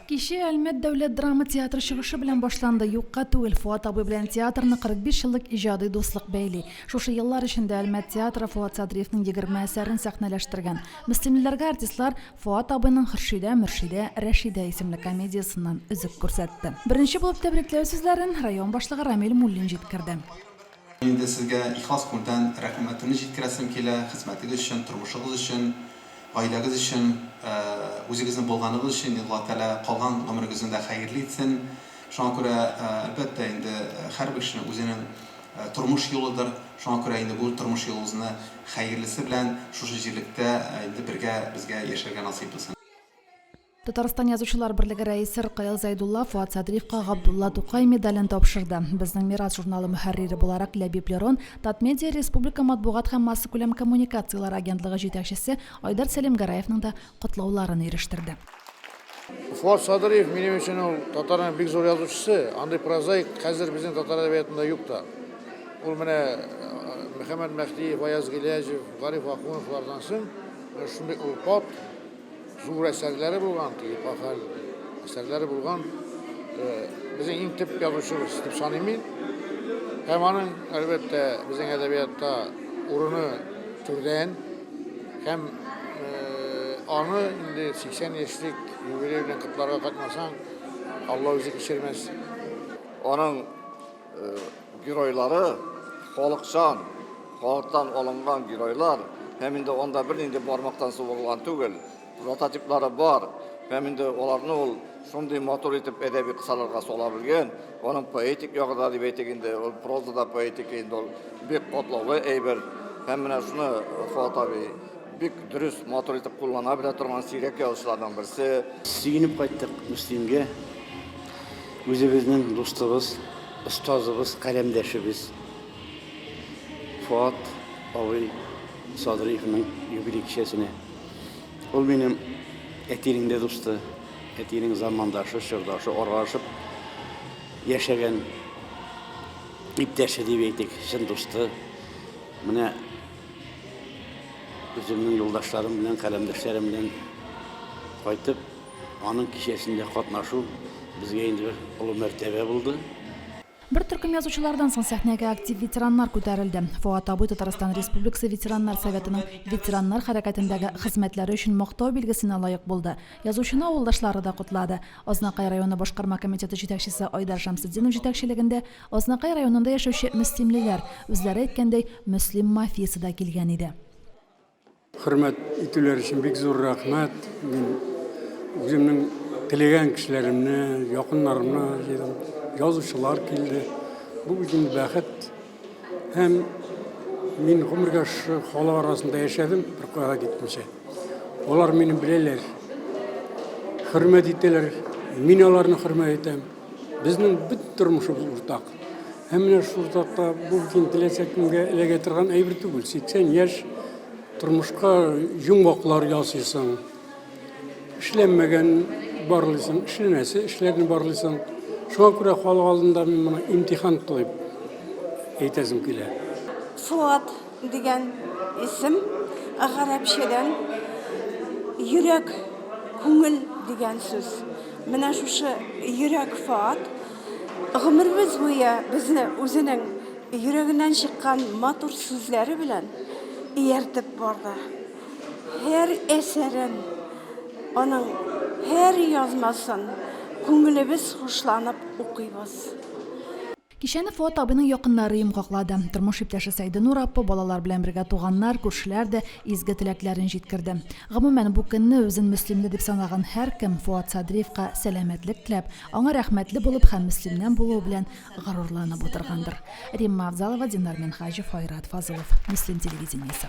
Кеше Әлмәт дәүләт драма театры чыгышы белән башланды. Юкка түгел, Фуат абый белән театрны 45 еллык иҗади дуслык бәйли. Шушы еллар эчендә Әлмәт театры Фуат Садриевның 20 әсәрен сәхнәләштергән. Мөслимлеләргә артистлар Фуат абыйның Хөршидә, Мөршидә, Рәшидә исемле комедиясыннан үзек күрсәтте. Беренче булып тәбрикләү сүзләрен район башлыгы Рамил Муллин җиткерде. Инде сезгә ихлас күңелдән рәхмәтемне җиткерәсем килә, хезмәтегез өчен, тормышыгыз өчен, гаиләгез өчен, үзегезнең булганыгыз өчен, Алла Тәала калган гомерегезне дә хәерле итсен. Шуңа күрә әлбәттә инде һәрбер кешенең үзенең тормыш юлыдыр. Шуңа күрә инде бу тормыш юлыбызны хәерлесе белән шушы җирлектә инде безгә яшәргә насыйп булсын. Татарстан язучылар берлеге рәисе Рыкаил Зайдулла Фуат Садриевка Габдулла Тукай медален тапшырды. Безнең Мирас журналы мөхәррире буларак Ләбиб Лерон, Татмедиа Республика матбугат һәм масса күләм коммуникациялар агентлыгы җитәкчесе Айдар Сәлимгараевның да котлауларын ирештирде. Фуат Садриев минем өчен ул татарның бик зур язучысы. Андый прозаик хәзер безнең татар әдәбиятында юк та. Ул менә Мөхәммәд Мәхдиев, Аяз Гиләҗев, Гариф Ахуновлардан соң шундый ул зур әсәрләре булган, пахал әсәрләре булган. Безнең иң төп язучыбыз дип саныйм мин. Һәм аның әлбәттә безнең әдәбиятта урыны түрдән һәм аны инде 80 яшьлек юбилей белән котларга катнасаң, Алла үзе кичермәс. Аның геройлары халыкчан, халыктан алынган геройлар, һәм инде анда бернинди бармактан сугылган түгел. Прототиплары бар. Һәм инде аларны ул шундый матур итеп әдәби кысаларга сала белгән. Аның поэтик ягы да дип әйтик инде, ул прозада поэтик инде ул бик катлаулы әйбер. Һәм менә шуны Фуат абый бик дөрес матур итеп куллана белә торган сирәк язучылардан берсе. Сөенеп кайттык Мөслимгә. Үзебезнең дустыбыз, остазыбыз, каләмдәшебез Фуат абый Садриевның юбилей кичәсенә. Ул минем әтинең дә дусты, әтинең замандашы, чордашы, аралашып яшәгән иптәше дип әйтик, чын дусты. Менә үземнең юлдашларым белән, каләмдәшләрем белән кайтып, аның кичәсендә катнашу безгә инде олы мәртәбә булды. Бер төркем язучылардан соң сәхнәгә актив ветераннар күтәрелде. Фуат абый Татарстан Республикасы ветераннар советының ветераннар хәрәкәтендәге хезмәтләре өчен мактау билгесенә лаек булды. Язучыны авылдашлары да котлады. Азнакай районы башкарма комитеты җитәкчесе Айдар Шамсетдинов җитәкчелегендә Азнакай районында яшәүче мөслимлеләр үзләре әйткәндәй мөслим мафиясы да килгән иде. Хөрмәт итүләр өчен бик зур рәхмәт. Мин үземнең теләгән кешеләремне, якыннарымны язучылар килде. Бу бөтен бәхет. Һәм мин гомергә халык арасында яшәдем, бер кая китмичә. Алар мине беләләр. Хөрмәт итәләр. Мин аларны хөрмәт итәм. Безнең бөтен тормышыбыз уртак. Һәм менә шул уртакта бу бөтен теләсәкемгә эләгә торган әйбер түгел. 80 яшь тормышка йомгаклар ясыйсың. Эшләмәгән барлыйсың, эшләнәсе, эшләрне барлыйсың. Шуңа күрә халык алдында мин моны имтихан кылып әйтәсем килә. Фуат дигән исем гарәпчәдән йөрәк, күңел дигән сүз. Менә шушы йөрәк Фуат гомеребез буе безне үзенең йөрәгеннән чыккан матур сүзләре белән ияртеп барды. Һәр әсәрен, аның һәр язмасын күңелебез хушланып укыйбыз. Кичәне Фуат абыйның якыннары йомгаклады. Тормыш иптәше Сәйдинур апа балалар белән бергә туганнар, күршеләр дә изге теләкләрен җиткерде. Гомумән бу көнне үзен мөслимле дип санаган һәркем Фуат Садриевка сәламәтлек теләп, аңа рәхмәтле булып һәм мөслимнән булуы белән горурланып утыргандыр. Римма Авзалова, Динар Минхаҗев, Айрат Фазылов, Мөслим телевидениесе.